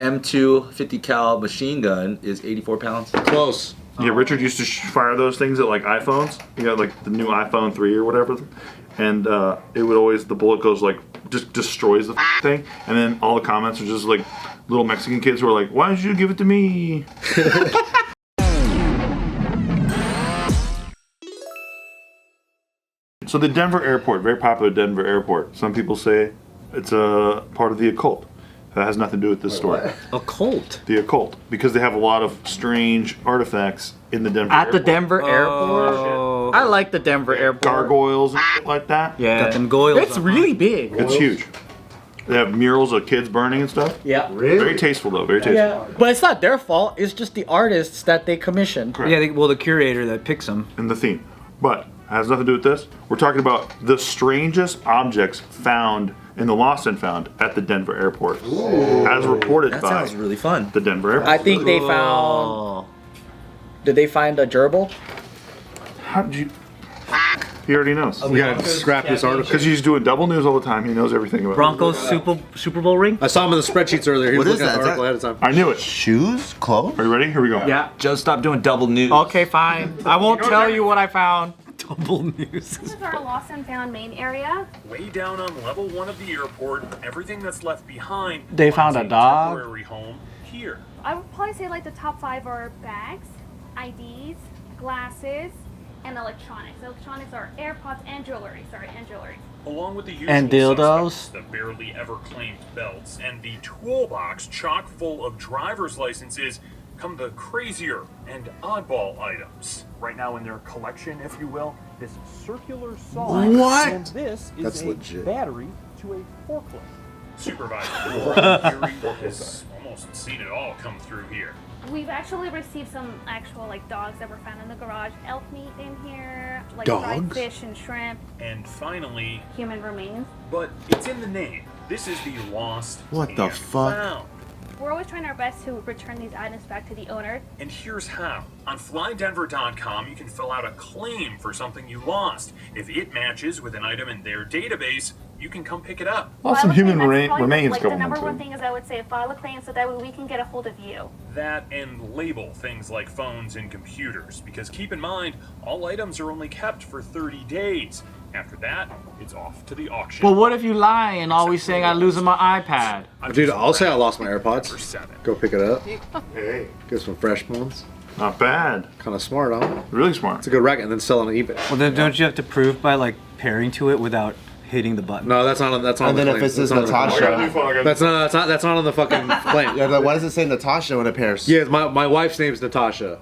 M2 50 cal machine gun is 84 pounds. Close. Yeah, Richard used to fire those things at like iPhones. You got like the new iPhone 3 or whatever, and it would always, the bullet goes like, just destroys the thing, and then all the comments are just like little Mexican kids who are like, why did you give it to me? So the Denver airport, very popular Denver airport. Some people say it's a part of the occult. That has nothing to do with this story. Occult? The occult, because they have a lot of strange artifacts in the Denver At airport. the Denver airport? I like the Denver airport. Gargoyles and shit like that. Yeah. Got them goils. It's really big. It's huge. They have murals of kids burning and stuff. Yeah. Really? Very tasteful though, very tasteful. Yeah. But it's not their fault. It's just the artists that they commissioned. Correct. Yeah, well, the curator that picks them. And the theme. But it has nothing to do with this. We're talking about the strangest objects found in the Lost and Found at the Denver airport. Ooh. As reported That by sounds really fun. the Denver airport. I think they found... Did they find a gerbil? How did you... He already knows. We gotta scrap this article. Because he's doing double news all the time. He knows everything about Broncos Super Bowl ring? I saw him in the spreadsheets earlier. He was What is looking at that? the article ahead of time. I knew it. Shoes? Clothes? Are you ready? Here we go. Yeah. Just stop doing double news. Okay, fine. I won't tell you what I found. Double news. This is our Lost and Found main area. Way down on level 1 of the airport, everything that's left behind. They found a dog? Temporary home here. I would probably say like the top 5 are bags, IDs, glasses, and electronics. Electronics are AirPods and jewelry. Along with the usual And dildos? suspects, the barely ever claimed belts, and the toolbox chock full of driver's licenses, come the crazier and oddball items. Right now in their collection, if you will, this circular saw. What? And this is That's a legit. battery to a forklift. Supervisor Theory has almost seen it all come through here. We've actually received some actual like dogs that were found in the garage. Elk meat in here, like Dogs? fried fish and shrimp, And finally, human remains. but it's in the name. This is the Lost What the and fuck? Found. We're always trying our best to return these items back to the owner. And here's how. On flydenver.com, you can fill out a claim for something you lost. If it matches with an item in their database, you can come pick it up. Well, some File a human claim, that's probably, remains like, going the number into one it. thing is I would say file a claim so that way we can get a hold of you. That and label things like phones and computers. Because keep in mind, all items are only kept for 30 days. After that, it's off to the auction. Well, what if you lie and always saying I'm losing my iPad? Dude, I'll say I lost my AirPods. Number 7. Go pick it up. Hey. Get some fresh ones. Not bad. Kind of smart, huh? Really smart. It's a good racket, and then sell on eBay. Well, then don't you have to prove by like pairing to it without hitting the button? No, that's not on. That's not. And on then the if it claim. says That's not on the claim. Natasha. That's not on the fucking claim. Yeah, but why does it say Natasha when it pairs? Yeah, my wife's name's Natasha.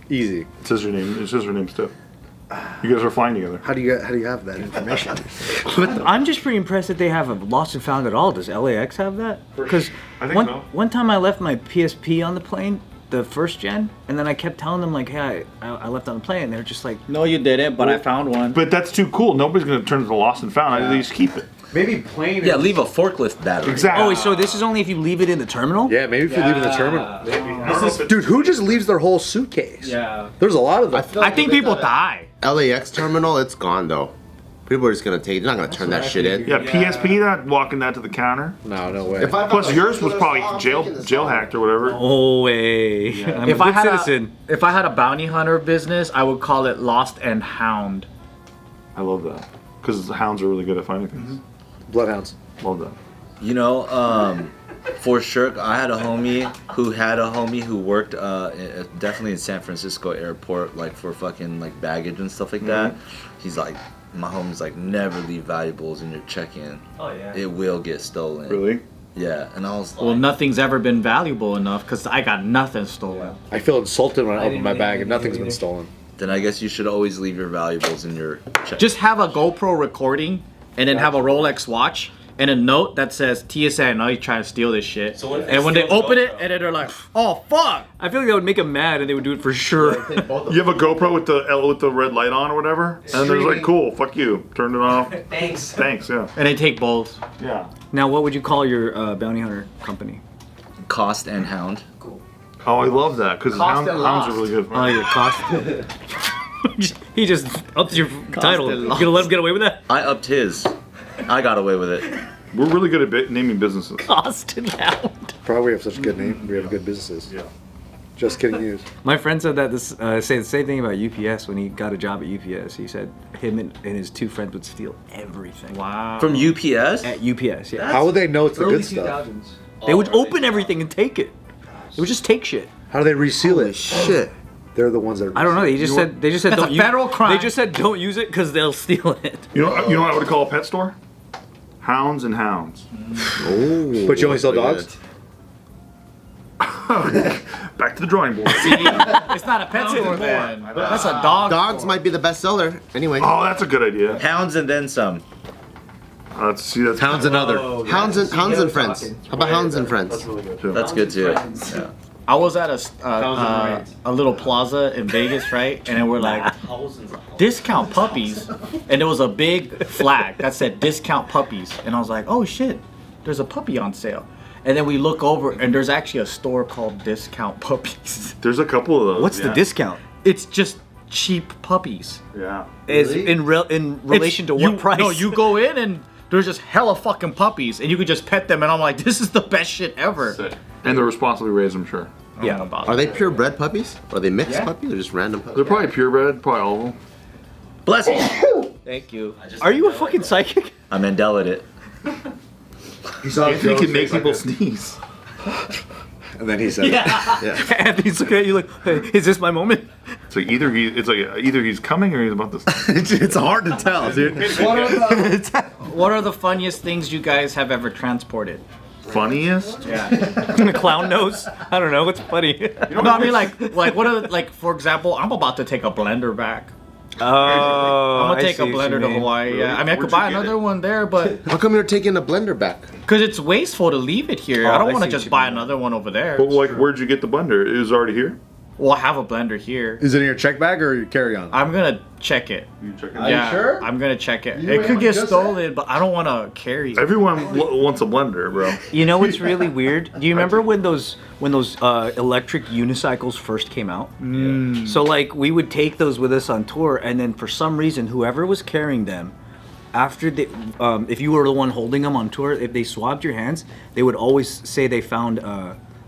Easy. It says your name. It says her name too. You guys are flying together. How do you have that information? I'm just pretty impressed that they have a Lost and Found at all. Does LAX have that? Because I think so. one time I left my PSP on the plane, the first gen, and then I kept telling them like, hey, I left on the plane. And they're just like, No, you didn't, but I found one. But that's too cool. Nobody's going to turn it to Lost and Found. At least keep it. Maybe plane. Yeah, leave a forklift battery. Exactly. oh, wait, so this is only if you leave it in the terminal? Yeah, maybe if you leave it in the terminal. Dude, who just leaves their whole suitcase? Yeah. There's a lot of them. I think people die. LAX terminal, it's gone though. People are just gonna take. They're not gonna turn that shit in. Yeah, PSP, not walking that to the counter. No way. Plus, yours was probably jail hacked or whatever. Oh, way. I'm If a I good had citizen. if I had a bounty hunter business, I would call it Lost and Hound. I love that because the hounds are really good at finding things. Bloodhounds. Love that. You know, for sure, I had a homie who worked definitely in San Francisco airport, like for fucking like baggage and stuff like that. He's like, my homie's like, never leave valuables in your check-in. Oh yeah. It will get stolen. Really? Yeah, and I was like, Well, nothing's ever been valuable enough because I got nothing stolen. I feel insulted when I open my bag and nothing's been stolen. then I guess you should always leave your valuables in your check. Just have a GoPro recording and then have a Rolex watch and a note that says TSA, I know you're trying to steal this shit. So what if and when they open it and then they're like, oh fuck. I feel like that would make them mad and they would do it for sure. You have a GoPro with the red light on or whatever, and they're like, "Cool, fuck you, turn it off." Thanks, yeah. And they take both. Yeah. Now, what would you call your bounty hunter company? Cost and Hound. Oh, I love that because Cost hounds and are lost. really good. Oh, your cost. He just ups your title. and You gonna let him get away with that? I upped his. I got away with it. We're really good at naming businesses. Cost and Hound. Probably have such a good name. We have good businesses. Yeah. Just Kidding News. My friend said that say the same thing about UPS when he got a job at UPS. He said him and his 2 friends would steal everything. Wow. From UPS? At UPS, yeah. How would they know it's the Early good stuff? 2000s. They would open everything and take it. They would just take shit. How do they reseal it? Shit. They're the ones that. I don't know. They just said That's don't a federal crime. They just said don't use it because they'll steal it. You know what I would call a pet store? Hounds and Hounds. Oh. But you only sell dogs? Back to the drawing board. It's not a pet store then. That's a dog. Dogs might be the best seller. Anyway. Oh, that's a good idea. Hounds and then some. Let's see. That's Hounds and other. Hounds and Friends. How about Hounds and Friends? That's really good too. That's good too. Yeah. I was at a little plaza in Vegas, right? And then we're like, discount puppies. And there was a big flag that said discount puppies. And I was like, oh shit, there's a puppy on sale. And then we look over and there's actually a store called Discount Puppies. There's a couple of those. What's the discount? It's just cheap puppies. Yeah. Is in relation to what price? No, you go in and there's just hella fucking puppies and you could just pet them and I'm like, this is the best shit ever. And they're responsibly raised, I'm sure. Yeah. Are they purebred puppies? Or are they mixed puppies or just random puppies? They're probably purebred, probably all of them. Bless you. Thank you. Are you a fucking psychic? I Mandela it. Anthony can make people sneeze. And then he said, Anthony's looking at you like, hey, is this my moment? So either he's coming or he's about to sneeze. It's hard to tell, dude. What are the funniest things you guys have ever transported? Funniest? The clown nose? I don't know. What's funny? No, I mean like what are like for example, I'm about to take a blender back. Oh, I'm gonna take a blender to Hawaii. Yeah, I mean I could buy another one there, but How come you're taking a blender back? because it's wasteful to leave it here. I I don't want see to just what you buy mean. another one over there. But like, where'd you get the blender? It was already here? Well, I have a blender here. Is it in your check bag or your carry-on? I'm gonna check it. You check it. Yeah, sure? I'm gonna check it. It could get stolen, but I don't want to carry it. Everyone wants a blender, bro. You know what's really weird? Do you remember when those electric unicycles first came out? So like we would take those with us on tour, and then for some reason, whoever was carrying them, after they, if you were the one holding them on tour, if they swabbed your hands, they would always say they found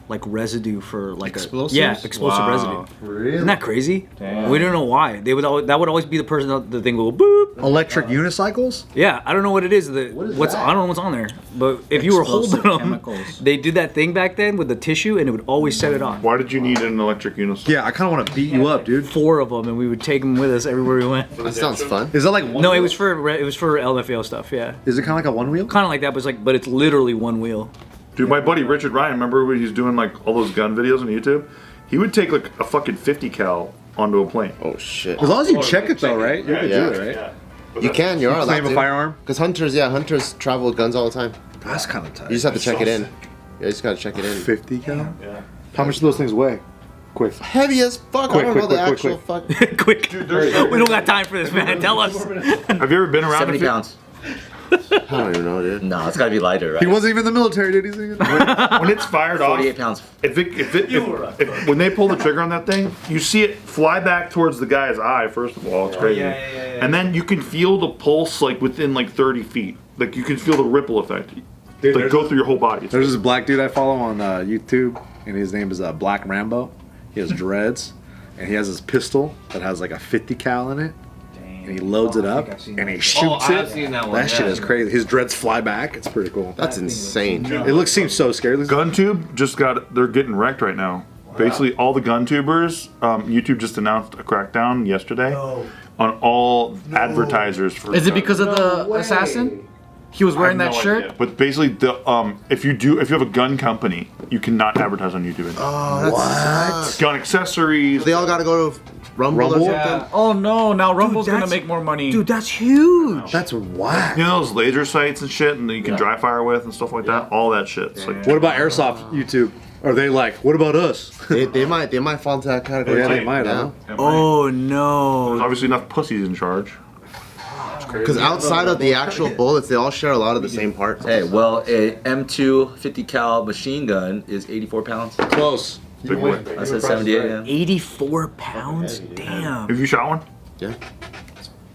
like residue for like Explosives? explosive residue. Really? Isn't that crazy? We don't know why. That would always be the person the thing will boop. Electric unicycles? Yeah, I don't know what it is. I don't know what's on there. But if you were holding them, chemicals. they did that thing back then with the tissue, and it would always set it off. Why did you need an electric unicycle? Yeah, I kind of want to beat you up, dude. 4 of them, and we would take them with us everywhere we went. That sounds fun. Is that like one No, it wheel? was for LFAO stuff. Yeah, Is it kind of like a one wheel? kind of like that, but it's literally one wheel. Dude, my buddy Richard Ryan, remember when he's doing like all those gun videos on YouTube? He would take like a fucking 50 cal onto a plane. Oh shit. As long as you check it though, right? You can Yeah. do it, right? You can, you're allowed Claim a to. firearm? Because hunters travel with guns all the time. That's kind of tight. You just have to check it in. Yeah, you just gotta check it in. 50 cal? Yeah. How much do those things weigh? Quick. Heavy as fuck. Quick, I don't quick, know the quick, actual quick, fuck. Quick, we don't got time for this, man. Tell us. Have you ever been around 70 a fi- pounds. I don't even know, dude. No, it's gotta be lighter, right? He wasn't even in the military, did he? when it's fired off? 48 pounds. If when they pull the trigger on that thing, you see it fly back towards the guy's eye. First of all, it's crazy. And then you can feel the pulse like within like 30 feet. Like you can feel the ripple effect. Like go through your whole body. There's this black dude I follow on YouTube, and his name is Black Rambo. He has dreads, and he has this pistol that has like a 50 cal in it. And he loads it up, and he shoots it. That shit is crazy. His dreads fly back. It's pretty cool. That's insane. It seems so scary. GunTube they're getting wrecked right now. Basically, all the gun tubers, YouTube just announced a crackdown yesterday on all advertisers for. Is it because of the assassin? He was wearing that shirt. Idea. But basically, if you have a gun company, you cannot advertise on YouTube. Oh, that's Gun accessories. They all gotta go to Rumble or something. Oh no! Now Rumble's gonna that's- make more money. Dude, that's huge. That's whack. You know those laser sights and shit, and that you can dry fire with and stuff like that. All that shit. It's like, What about Airsoft YouTube? Are they like, what about us? They might fall into that category. Yeah, too. they might, huh? Oh no. There's obviously enough pussies in charge. Because outside of the actual bullets, they all share a lot of the same parts. Hey, well, a M2 50 cal machine gun is 84 pounds. Close. Big boy. I said 78. Yeah. 84 pounds? Damn. Have you shot one? Yeah.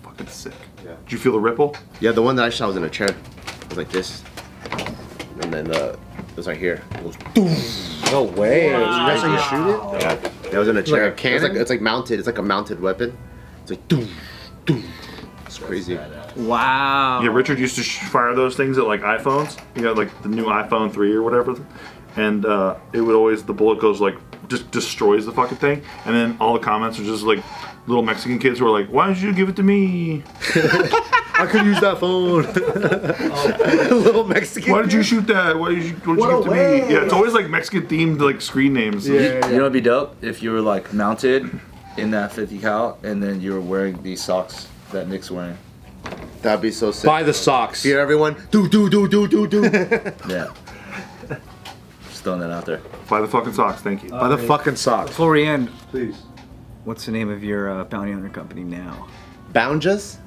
Fucking sick. Did you feel the ripple? Yeah, the one that I shot was in a chair. It was like this. And then the It's right here. It goes doom. No way. That's how you shoot it? Yeah, that was in a chair. Like a cannon? It's like mounted. It's like a mounted weapon. It's like doom, doom. It's crazy. Wow. Yeah, Richard used to fire those things at like iPhones. You got like the new iPhone 3 or whatever, and it would always the bullet goes like just destroys the fucking thing, and then all the comments are just like little Mexican kids who are like, "Why did you give it to me? I could use that phone." Little Mexican. Why did you shoot that? Why did you give it to me?" Yeah, it's always like Mexican themed like screen names. You know what'd be dope if you were like mounted in that 50 cal and then you were wearing these socks that Nick's wearing. That'd be so sick. Buy the socks. Here, everyone. Do. Yeah. Just throwing that out there. Buy the fucking socks, thank you. Buy the fucking socks. Before we end, Please. what's the name of your bounty hunter company now? Bounjas?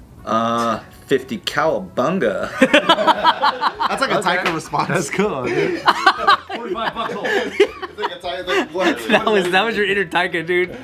50 cowabunga. That's like a Tiger response. That's cool, dude. 45 bucks old. It's like a Tiger. Like, what? That was your inner Taika, dude.